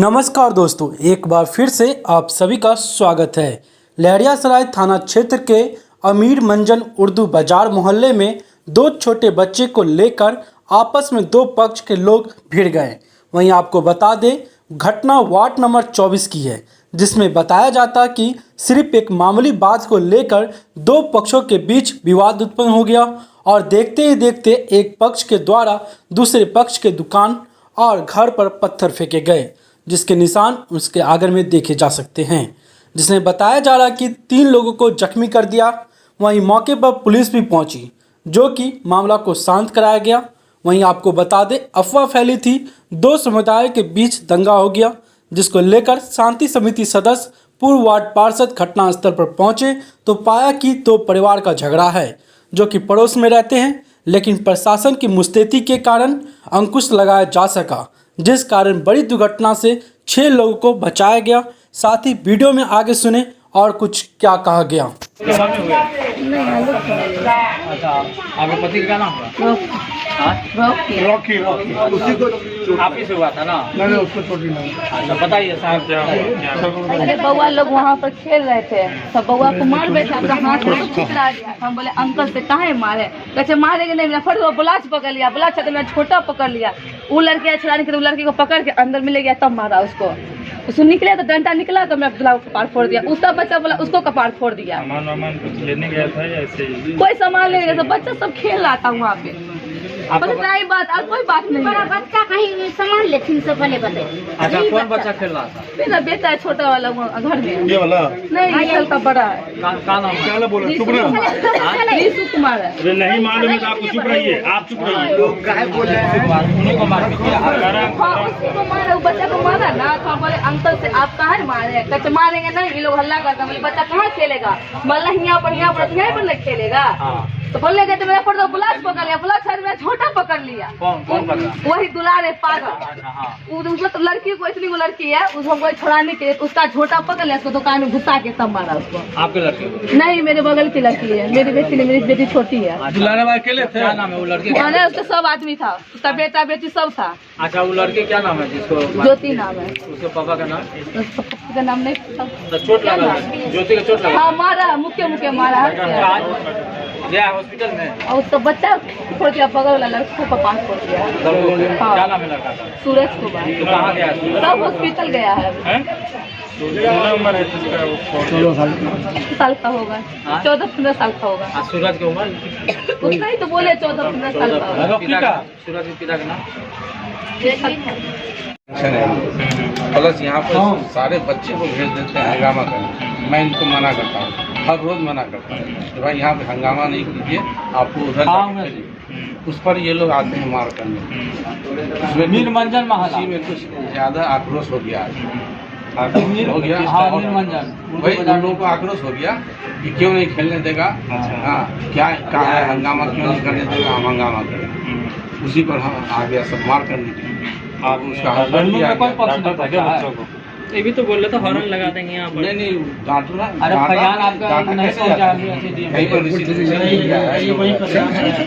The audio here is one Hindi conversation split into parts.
नमस्कार दोस्तों, एक बार फिर से आप सभी का स्वागत है। लहरियासराय थाना क्षेत्र के अमीर मंजन उर्दू बाजार मोहल्ले में दो छोटे बच्चे को लेकर आपस में दो पक्ष के लोग भिड़ गए। वहीं आपको बता दें, घटना वार्ड नंबर 24 की है, जिसमें बताया जाता कि सिर्फ एक मामूली बात को लेकर दो पक्षों के बीच विवाद उत्पन्न हो गया और देखते ही देखते एक पक्ष के द्वारा दूसरे पक्ष के दुकान और घर पर पत्थर फेंके गए, जिसके निशान उसके आगे में देखे जा सकते हैं। जिसमें बताया जा रहा कि 3 लोगों को जख्मी कर दिया। वहीं मौके पर पुलिस भी पहुंची, जो कि मामला को शांत कराया गया। वहीं आपको बता दें, अफवाह फैली थी दो समुदाय के बीच दंगा हो गया, जिसको लेकर शांति समिति सदस्य पूर्व वार्ड पार्षद घटनास्थल पर पहुंचे तो पाया कि दो परिवार का झगड़ा है, जो कि पड़ोस में रहते हैं, लेकिन प्रशासन की मुस्तैदी के कारण अंकुश लगाया जा सका, जिस कारण बड़ी दुर्घटना से 6 लोगों को बचाया गया। साथ ही वीडियो में आगे सुने और कुछ क्या कहा गया। अच्छा, आपके पति का नाम हुआ? रॉकी उसी को आप ही से हुआ था ना? मैंने उसको छोटी नहीं। अच्छा, बताइए साहब क्या अरे बउआ लोग वहाँ पर खेल रहे थे, सब बउआ को मार बैठा, अपना हाथ में चिकरा दिया। हम बोले अंकल से काहे मारे? कहते मारेंगे नहीं, फट वो बुलाच पकड़ लिया, बुलाच तो मैं छोटा पकड़ लिया। वो लड़के छुड़ाने के लिए लड़की को पकड़ के अंदर में ले गया, तब मारा उसको। उसको निकले तो डंडा निकला तो मैं अब्दुल्ला को कपार फोड़ दिया। उसका बच्चा बोला उसको कपार फोड़ दिया। सामान कुछ लेने गया था या ऐसे ही? कोई सामान ले गया, बच्चा सब खेल रहा था वहाँ पे। बताई बात और कोई बात नहीं। बड़ा बच्चा कहीं सामान लेकिन से पहले बताइए। अच्छा, कौन बच्चा खेल रहा था? मेरा बेटा है छोटा वाला घर में। ये वाला नहीं, कल का बड़ा है। का नाम है? क्या बोला? चुप रहो। ऋषु कुमार है। अरे नहीं मालूम है तो आप चुप रहिए, आप चुप रहिए। उन्हीं को मार दिया। हाँ, उसी को मारा, वो बच्चा को मारा ना। तो हम बोले अंकल से आप कहाँ मारे? कहते मारेंगे नहीं, ये लोग हल्ला करता। बोले बच्चा कहाँ खेलेगा? बोला यहाँ पर यहीं पर खेलेगा। तो बोलने गए तो मेरा पर बुलाच पकड़ लिया, बुलाच मेरा छोटा पकड़ लिया। कौन पकड़ा? वही दुलारे पागल। उसको तो लड़की को, इतनी वो लड़की है, उसको कोई छुड़ाने के लिए उसका छोटा पकड़ लिया, उसको दुकान में घुसा के तब मारा उसको। आपके लड़के? नहीं, मेरे बगल की लड़की है, मेरी बेटी ने, मेरी बेटी छोटी है। दुलारे भाई अकेले थे? क्या नाम है वो लड़के? उसका सब आदमी था, उसका बेटा बेटी सब था। अच्छा, वो लड़के क्या नाम है जिसको? ज्योति नाम है। उसके पापा का नाम? उसका पापा का नाम नहीं पता। तो चोट लगा? ज्योति का चोट लगा? हाँ, मारा, मुक्के मारा है। गया हॉस्पिटल में और उसका बच्चा फोड़ दिया, बगल वाला लड़की को कपार फोड़ दिया। हाँ। क्या नाम है लड़का का? सूरज कुमार। तो कहाँ गया? सब हॉस्पिटल गया है। 14 साल का होगा, 14-15 साल का होगा। आज सूरज की उम्र? उतना ही तो बोले, 14-15 साल का होगा। सूरज के पिता का नाम? प्लस यहाँ पर सारे बच्चे को भेज देते हैं हंगामा करने। मैं इनको मना करता हूँ, हर रोज मना करता हूँ कि भाई यहाँ पे हंगामा नहीं कीजिए, आपको उधर जाके करिए। उस पर ये लोग आते हैं मार करने। उसमें मीर मंजन महला में कुछ ज़्यादा आक्रोश हो गया हो गया। मीर मंजन भाई उन लोगों को आक्रोश हो गया कि क्यों नहीं खेलने देगा। हाँ, क्या है हंगामा क्यों नहीं करने देगा, हम हंगामा करें। उसी पर हम आ गया सब मार करने के लिए। आप उसका हस्बैंड भी आ गया। ये भी तो बोल रहे थे हॉर्न लगा देंगे यहाँ पर। नहीं डांटना। अरे फरमान आपका नहीं पहुंचा कहीं पर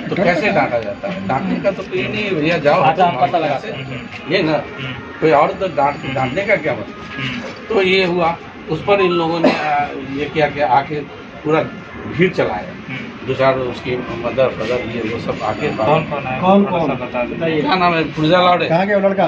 तो कैसे डांटा जाता है? डांटने का तो कोई नहीं है भैया, जाओ। अच्छा, पता लगा ये ना कोई और तो डांटने का क्या मतलब। तो ये हुआ, उस पर इन लोगों ने ये किया कि आके पूरा भीड़ चलाया। 2-4 उसकी मदर फदर ये वो सब आके। कौन क्या नाम है? पुरजा लाउडे। कहाँ गया वो लड़का?